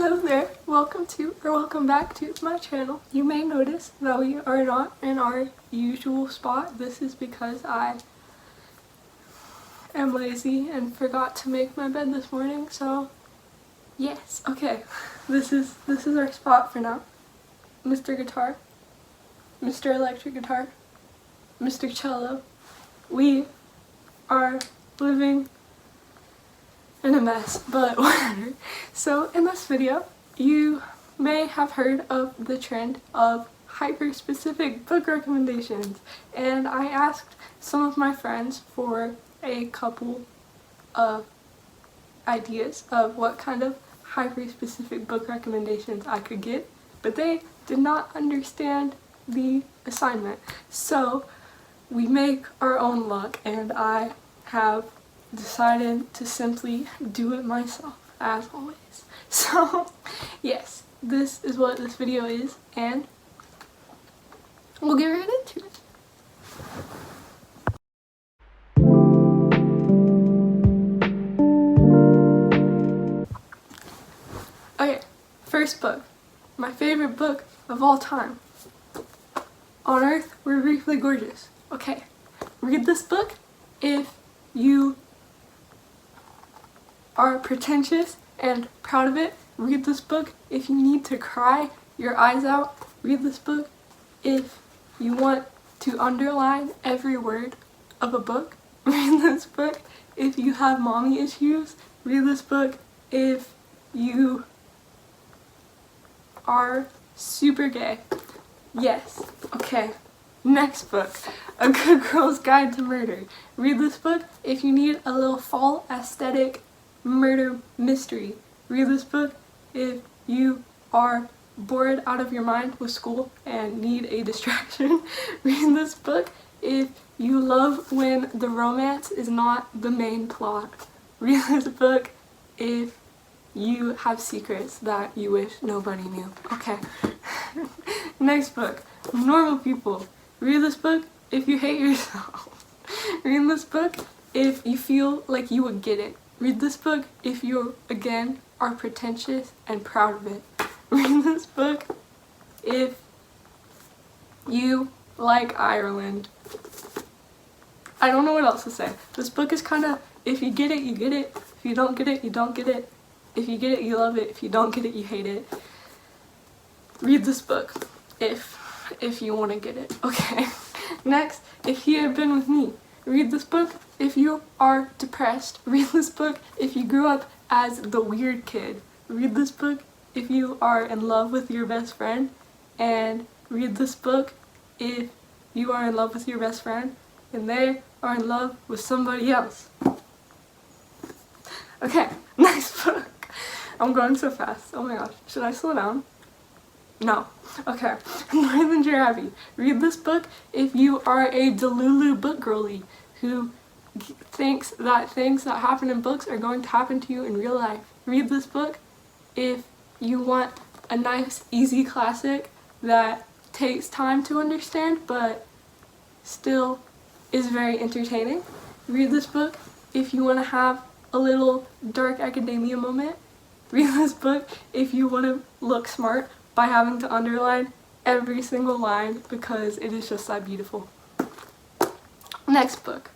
Hello there, welcome back to my channel. You may notice that we are not in our usual spot. This is because I am lazy and forgot to make my bed this morning, so yes, okay. This is our spot for now. Mr. Guitar, Mr. Electric Guitar, Mr. Cello. We are living in a mess, but whatever. So in this video, you may have heard of the trend of hyper-specific book recommendations, and I asked some of my friends for a couple of ideas of what kind of hyper-specific book recommendations I could get, but they did not understand the assignment. So we make our own luck, and I have decided to simply do it myself, as always. So yes, this is what this video is, and we'll get right into it. Okay, first book. My favorite book of all time. On Earth, We're Briefly Gorgeous. Okay, read this book if you are pretentious and proud of it. Read this book if you need to cry your eyes out. Read this book if you want to underline every word of a book. Read this book if you have mommy issues. Read this book if you are super gay. Yes, okay. Next book, A Good Girl's Guide to Murder. Read this book if you need a little fall aesthetic murder mystery. Read this book if you are bored out of your mind with school and need a distraction. Read this book if you love when the romance is not the main plot. Read this book if you have secrets that you wish nobody knew. Okay. Next book, Normal People. Read this book if you hate yourself. Read this book if you feel like you would get it. Read this book if you, again, are pretentious and proud of it. Read this book if you like Ireland. I don't know what else to say. This book is kind of, if you get it, you get it. If you don't get it, you don't get it. If you get it, you love it. If you don't get it, you hate it. Read this book if you want to get it. Okay. Next, If You Had Been With Me. Read this book if you are depressed. Read this book if you grew up as the weird kid. Read this book if you are in love with your best friend. And read this book if you are in love with your best friend and they are in love with somebody else. Okay, next book. I'm going so fast. Oh my gosh. Should I slow down? No. Okay. Northern Abbey. Read this book if you are a Delulu book girly who thinks that things that happen in books are going to happen to you in real life. Read this book if you want a nice, easy classic that takes time to understand but still is very entertaining. Read this book if you want to have a little dark academia moment. Read this book if you want to look smart by having to underline every single line because it is just that beautiful. Next book,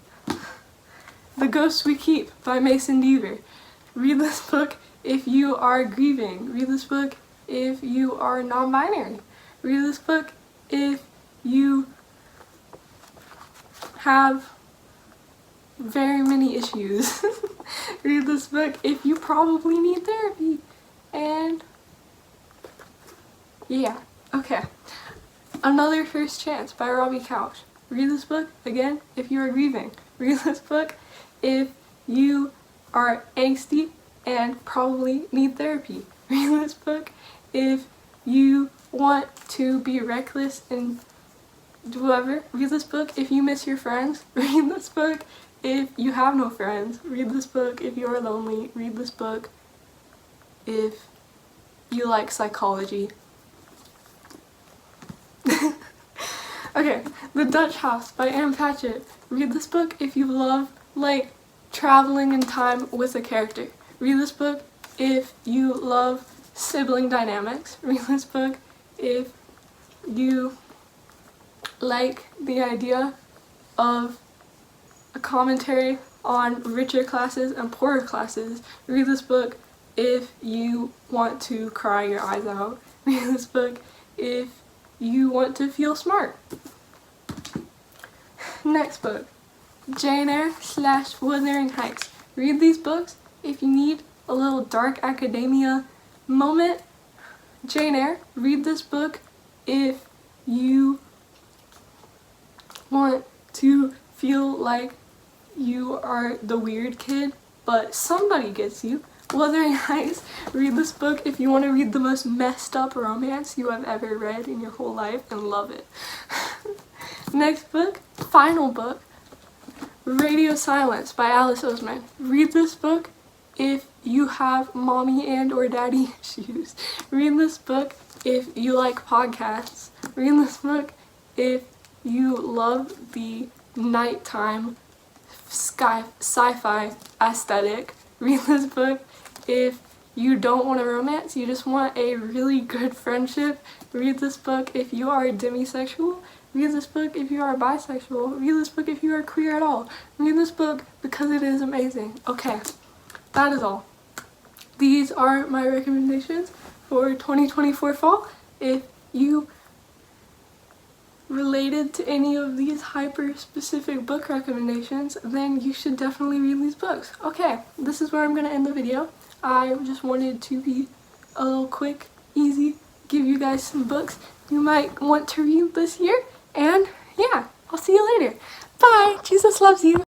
The Ghosts We Keep by Mason Deaver. Read this book if you are grieving. Read this book if you are non-binary. Read this book if you have very many issues. Read this book if you probably need therapy. And yeah, okay. Another First Chance by Robbie Couch. Read this book, again, if you are grieving. Read this book if you are angsty and probably need therapy. Read this book if you want to be reckless and do whatever. Read this book if you miss your friends. Read this book if you have no friends. Read this book if you are lonely. Read this book if you like psychology. Okay, The Dutch House by Anne Patchett. Read this book if you love, traveling in time with a character. Read this book if you love sibling dynamics. Read this book if you like the idea of a commentary on richer classes and poorer classes. Read this book if you want to cry your eyes out. Read this book if you want to feel smart. Next book, Jane Eyre / Wuthering Heights. Read these books if you need a little dark academia moment. Jane Eyre. Read this book if you want to feel like you are the weird kid, but somebody gets you. Wuthering Heights. Read this book if you want to read the most messed up romance you have ever read in your whole life and love it. Next book, final book, Radio Silence by Alice Oseman. Read this book if you have mommy and or daddy issues. Read this book if you like podcasts. Read this book if you love the nighttime sci-fi aesthetic. Read this book if you don't want a romance, you just want a really good friendship. Read this book if you are demisexual. Read this book if you are bisexual. Read this book if you are queer at all. Read this book because it is amazing. Okay, that is all. These are my recommendations for 2024 fall. If you related to any of these hyper-specific book recommendations, then you should definitely read these books. Okay, this is where I'm going to end the video. I just wanted to be a little quick, easy, give you guys some books you might want to read this year. And yeah, I'll see you later. Bye! Jesus loves you!